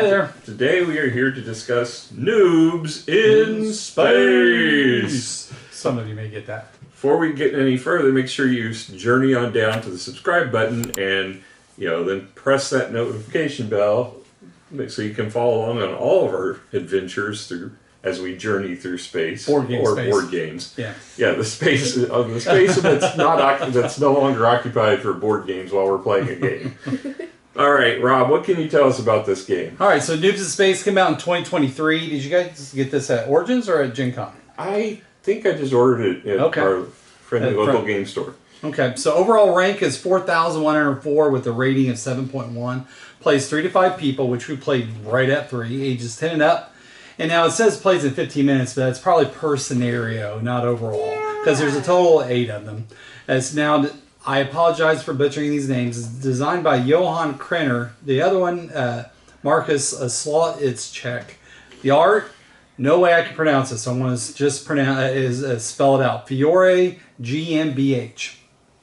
there. Today we are here to discuss Noobs in Space. Some of you may get that. Before we get any further, make sure you journey on down to the subscribe button and then press that notification bell so you can follow along on all of our adventures as we journey through space board games. Yeah, the space that's no longer occupied for board games while we're playing a game. All right, Rob, what can you tell us about this game? All right, so Noobs in Space came out in 2023. Did you guys get this at Origins or at Gen Con? I think I just ordered it at our friendly local game store. Okay, so overall rank is 4,104 with a rating of 7.1. Plays 3 to 5 people, which we played right at 3, ages 10 and up. And now it says plays in 15 minutes, but that's probably per scenario, not overall, because there's a total of 8 of them. It's now, I apologize for butchering these names. It's designed by Johan Krenner. The other one, Marcus Slot, it's Czech. The art, no way I can pronounce it, so I'm going to just spell it out. Fiore GmbH.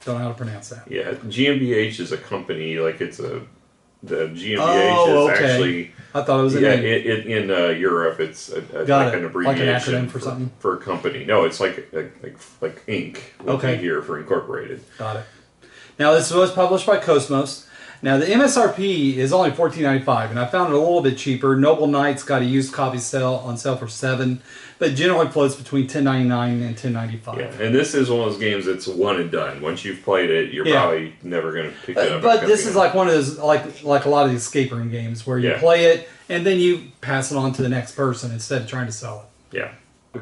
Don't know how to pronounce that. Yeah, GmbH is a company, like the GmbH is actually... I thought it was a name. In Europe, it's like an abbreviation like an acronym for something? For a company. No, it's like Inc. would be here for Incorporated. Got it. Now, this was published by Cosmos. Now, the MSRP is only $14.95, and I found it a little bit cheaper. Noble Knight's got a used copy on sale for $7, but generally floats between $10.99 and $10.95. Yeah, and this is one of those games that's one and done. Once you've played it, you're probably never going to pick it up. But this is like one of those, like a lot of the escape room games where you play it and then you pass it on to the next person instead of trying to sell it. Yeah. We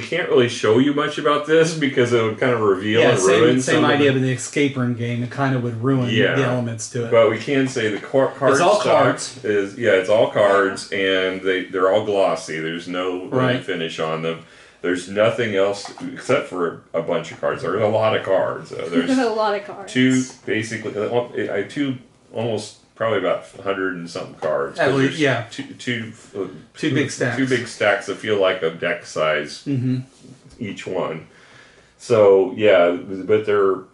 can't really show you much about this because it would kind of reveal and ruin same idea of the escape room game. It kind of would ruin the elements to it. But we can say the card it's all cards. It's all cards, and they're all glossy. There's no finish on them. There's nothing else except for a bunch of cards. There's a lot of cards. There's a lot of cards. Two almost. Probably about 100 and something cards. At least, two big stacks. Two big stacks that feel like a deck size each one. So but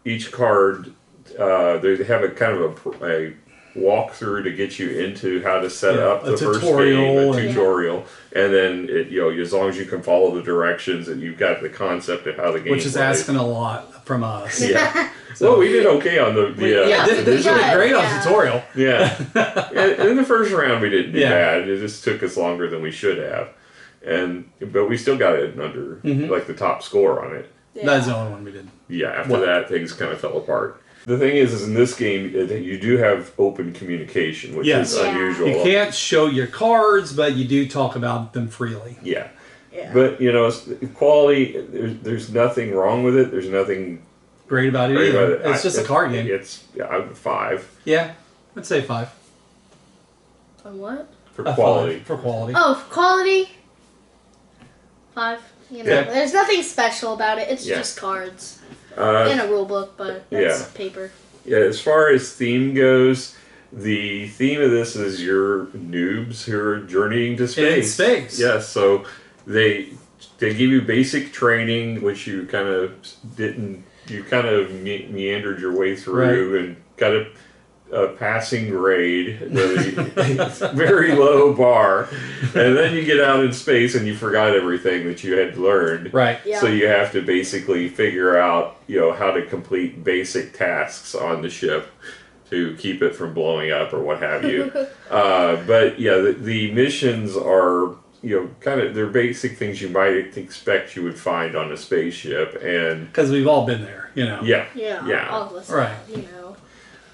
each card they have a kind of a walkthrough to get you into how to set up the first game, a tutorial, and then as long as you can follow the directions and you've got the concept of how the game which is plays. Asking a lot from us. Yeah. So we did okay on the this did great on tutorial. Yeah. In the first round we didn't do bad. It just took us longer than we should have, but we still got it under like the top score on it. Yeah. That's the only one we did. Yeah. After that, things kind of fell apart. The thing is in this game you do have open communication, which is unusual. You can't show your cards, but you do talk about them freely. Yeah. But quality. There's nothing wrong with it. There's nothing great about it either. It's just a card game. It's 5. Yeah, I'd say 5. On what? For quality. 5 for quality. Oh, for quality. 5. There's nothing special about it. It's just cards and a rule book, but that's paper. Yeah, as far as theme goes, the theme of this is your noobs who are journeying to space. In space. Yes, so they give you basic training, which you kind of didn't. You kind of meandered your way through and got a passing grade, a very low bar, and then you get out in space and you forgot everything that you had learned. Right. Yeah. So you have to basically figure out, how to complete basic tasks on the ship to keep it from blowing up or what have you. But the missions are. Kind of they're basic things you might expect you would find on a spaceship, and because we've all been there, Yeah. All of us, right?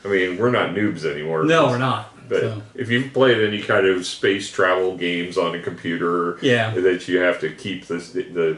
I mean, we're not noobs anymore. No, we're not. But if you've played any kind of space travel games on a computer, that you have to keep the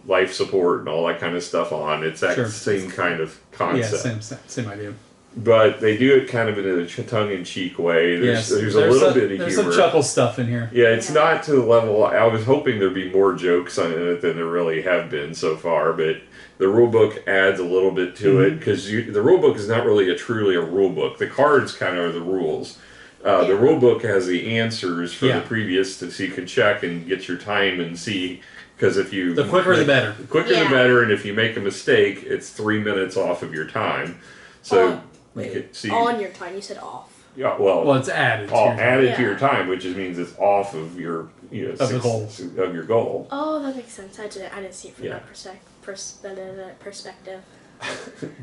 life support and all that kind of stuff on, it's that same kind of concept. Yeah, same idea. But they do it kind of in a tongue-in-cheek way. There's a little bit of humor. There's some chuckle stuff in here. Yeah, it's not to the level... I was hoping there'd be more jokes on it than there really have been so far, but the rulebook adds a little bit to it, because the rulebook is not really truly a rulebook. The cards kind of are the rules. The rulebook has the answers for the previous, so you can check and get your time and see... Because if you... The quicker the better. The quicker the better, and if you make a mistake, it's 3 minutes off of your time. So... Wait, on your time. You said off. Yeah, Well, it's added. Added to your time, which just means it's off of your the goal. Of your goal. Oh, that makes sense. I didn't see it from that perspective.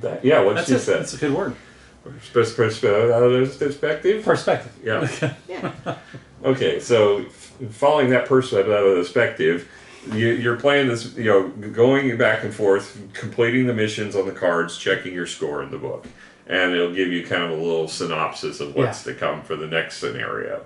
What she said. That's a good word. Perspective. Perspective. Yeah. Yeah. Okay, so following that perspective, you're playing this, going back and forth, completing the missions on the cards, checking your score in the book, and it'll give you kind of a little synopsis of what's to come for the next scenario.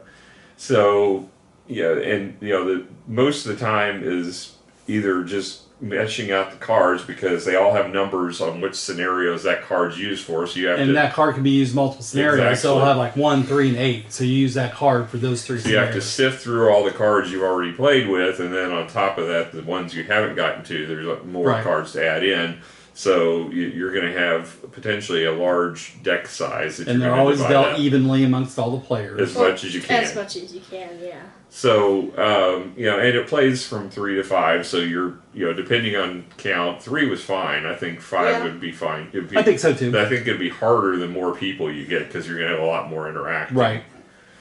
So, most of the time is either just meshing out the cards because they all have numbers on which scenarios that card's used for. So you have that card can be used multiple scenarios. Exactly. So it'll have like 1, 3, and 8. So you use that card for those 3 So scenarios. you have to sift through all the cards you've already played with, and then on top of that, the ones you haven't gotten to, there's more cards to add in. So you're going to have potentially a large deck size. And they're always dealt evenly amongst all the players. As much as you can. As much as you can, yeah. So, and it plays from 3 to 5, so you're, depending on count, 3 was fine. I think 5 would be fine. I think so too. I think it'd be harder the more people you get because you're going to have a lot more interaction. Right.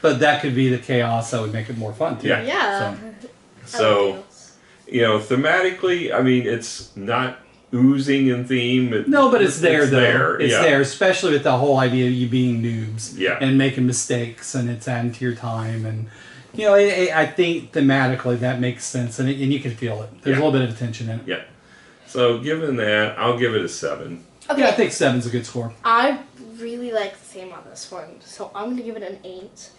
But that could be the chaos that would make it more fun too. Yeah. Yeah. So thematically, I mean, it's not oozing in theme. No, but it's there though. There. It's there, especially with the whole idea of you being noobs and making mistakes, and it's adding to your time. And I think thematically that makes sense, and you can feel it. There's a little bit of tension in it. Yeah. So given that, I'll give it a 7. Okay. Yeah, I think 7's a good score. I really like the theme on this one, so I'm going to give it an 8.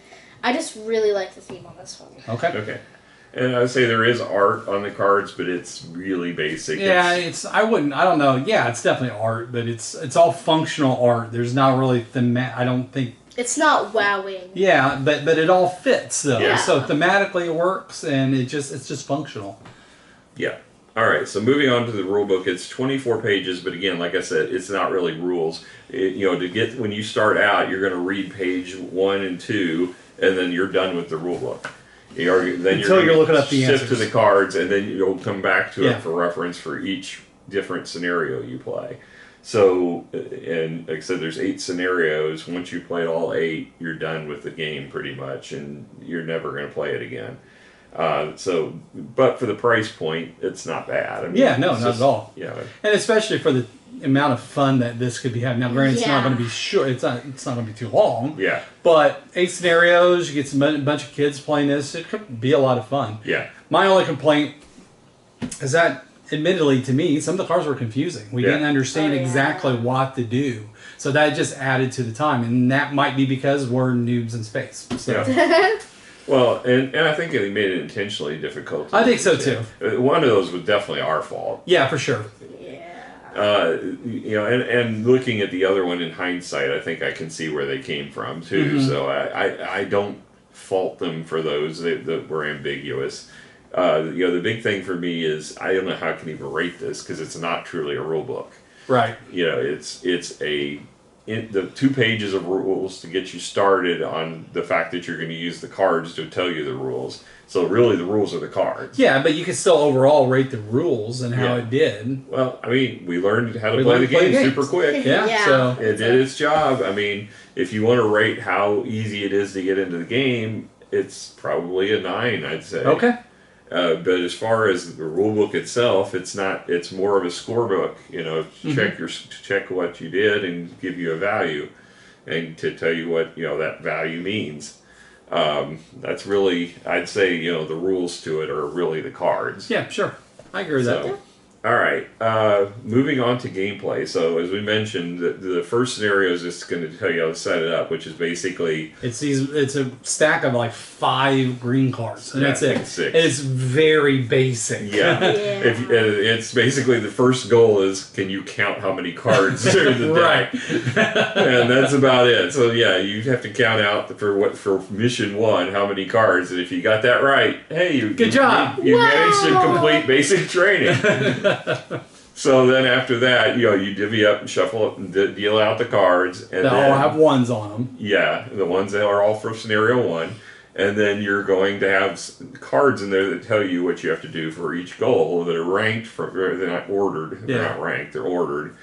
I just really like the theme on this one. Okay. And I would say there is art on the cards, but it's really basic. Yeah, I don't know. Yeah, it's definitely art, but it's all functional art. There's not really I don't think. It's not wowing. Yeah, but it all fits though. Yeah. So thematically it works, and it's just functional. Yeah. All right. So moving on to the rule book, it's 24 pages, but again, like I said, it's not really rules. When you start out, you're going to read page 1 and 2, and then you're done with the rule book. Until you're looking up the answers. Shift to the cards, and then you'll come back to it for reference for each different scenario you play. So, and like I said, there's 8 scenarios. Once you play all 8, you're done with the game pretty much, and you're never going to play it again. But for the price point, it's not bad. I mean, not at all. Yeah, and especially for the amount of fun that this could be having. Now, granted, it's not going to be short. It's not going to be too long. Yeah. But 8 scenarios, you get a bunch of kids playing this. It could be a lot of fun. Yeah. My only complaint is that, admittedly, to me, some of the cards were confusing. We didn't understand exactly what to do. So that just added to the time, and that might be because we're noobs in space. So. Yeah. Well, and I think they made it intentionally difficult. I think so too. One of those was definitely our fault. Yeah, for sure. And looking at the other one in hindsight, I think I can see where they came from too. Mm-hmm. So I don't fault them for those that were ambiguous. The big thing for me is I don't know how I can even rate this because it's not truly a rule book. Right. It's the 2 pages of rules to get you started on the fact that you're going to use the cards to tell you the rules. So really the rules are the cards. Yeah, but you can still overall rate the rules and how it did. Well, I mean, we learned how to play the game super quick. Yeah. So it did its job. I mean, if you want to rate how easy it is to get into the game, it's probably a 9, I'd say. Okay. But as far as the rule book itself, it's not. It's more of a scorebook. Check what you did and give you a value, and to tell you what that value means. That's really, I'd say, the rules to it are really the cards. Yeah, sure, I agree with that. Yeah. All right, moving on to gameplay. So as we mentioned, the first scenario is just going to tell you how to set it up, which is basically it's a stack of like 5 green cards, and that's it. 6. It's very basic. Yeah, it's basically the first goal is can you count how many cards are in the deck, and that's about it. So you have to count out for mission 1 how many cards, and if you got that right, hey, good job. You managed to complete basic training. So then after that, you divvy up and shuffle up and deal out the cards. And they all have 1s on them. Yeah, the ones that are all for scenario 1. And then you're going to have cards in there that tell you what you have to do for each goal that are ranked. They're not ordered. They're not ranked. They're ordered.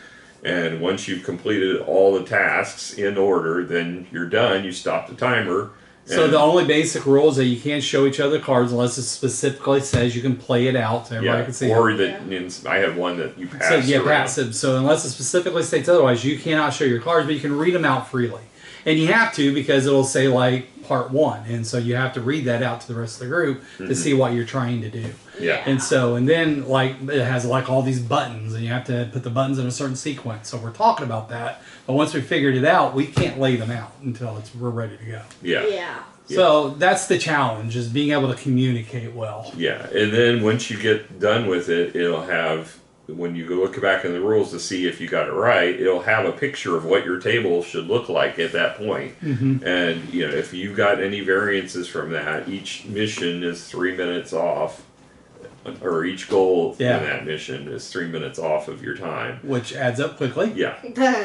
And once you've completed all the tasks in order, then you're done. You stop the timer. So the only basic rule is that you can't show each other cards unless it specifically says you can play it out so everybody can see or it. that I have one that you pass. So yeah, around. pass it. So unless it specifically states otherwise, you cannot show your cards, but you can read them out freely. And you have to because it'll say like part 1, and so you have to read that out to the rest of the group to see what you're trying to do. Yeah. And then like it has like all these buttons, and you have to put the buttons in a certain sequence. So we're talking about that, but once we figured it out, we can't lay them out until we're ready to go. Yeah. Yeah. So that's the challenge, is being able to communicate well. Yeah, and then once you get done with it, it'll have, when you go look back in the rules to see if you got it right, it'll have a picture of what your table should look like at that point. And if you got any variances from that, each mission is 3 minutes off, or each goal in that mission is 3 minutes off of your time, which adds up quickly. Yeah.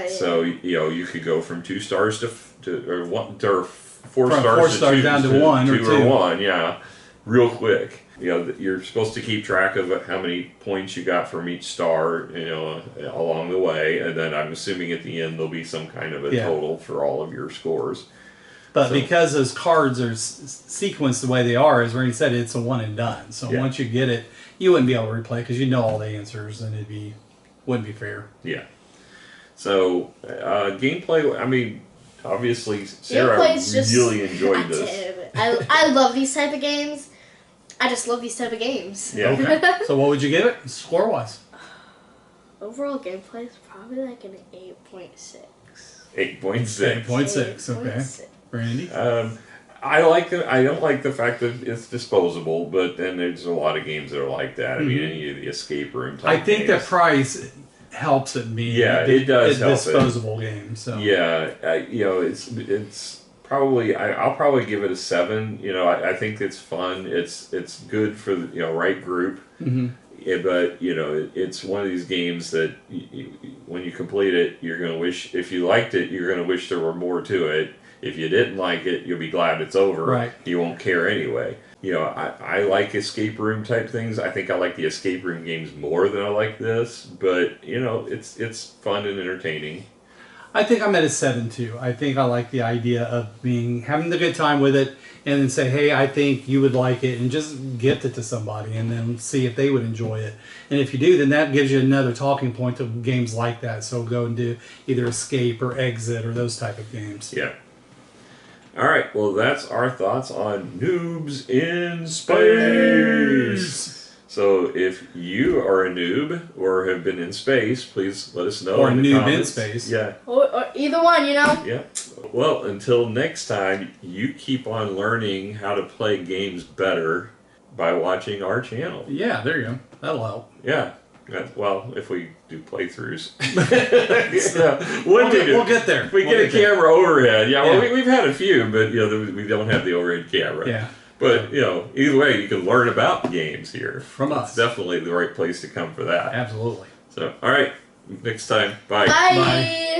So you could go from 2 stars or 4 from stars, 4 stars down to 1 or 2 or 1, yeah, real quick. You're supposed to keep track of how many points you got from each star, along the way, and then I'm assuming at the end there'll be some kind of a total for all of your scores. But because those cards are sequenced the way they are, as Randy said, it's a one and done. So once you get it, you wouldn't be able to replay because you know all the answers, and wouldn't be fair. Yeah. So gameplay, I mean, obviously Sarah really enjoyed this. I love these type of games. I just love these type of games. Yeah. Okay. So what would you give it, score-wise? Overall gameplay is probably like an 8.6. 8.6. 8.6. Okay. Randy? I don't like the fact that it's disposable, but then there's a lot of games that are like that. I mean, any of the escape room type I think games. the price helps it be it does help disposable game. So it's probably I'll probably give it a 7. I think it's fun. It's good for the right group. But it's one of these games that when you complete it, you're gonna wish, if you liked it, you're gonna wish there were more to it. If you didn't like it, you'll be glad it's over. Right. You won't care anyway. I like escape room type things. I think I like the escape room games more than I like this. But it's fun and entertaining. I think I'm at a 7 too. I think I like the idea of having the good time with it, and then say, hey, I think you would like it, and just gift it to somebody, and then see if they would enjoy it. And if you do, then that gives you another talking point of games like that. So go and do either escape or exit or those type of games. Yeah. All right. Well, that's our thoughts on Noobs in Space. So if you are a noob or have been in space, please let us know. Or in the noob comments. in space. Yeah. Or either one, Yeah. Well, until next time, you keep on learning how to play games better by watching our channel. Yeah, there you go. That'll help. Yeah. Well, if we do playthroughs. We'll get there. If we get a camera overhead. Yeah, well, we've had a few, but we don't have the overhead camera. Yeah. But, either way, you can learn about games here. From us. It's definitely the right place to come for that. Absolutely. So, all right. Next time. Bye. Bye.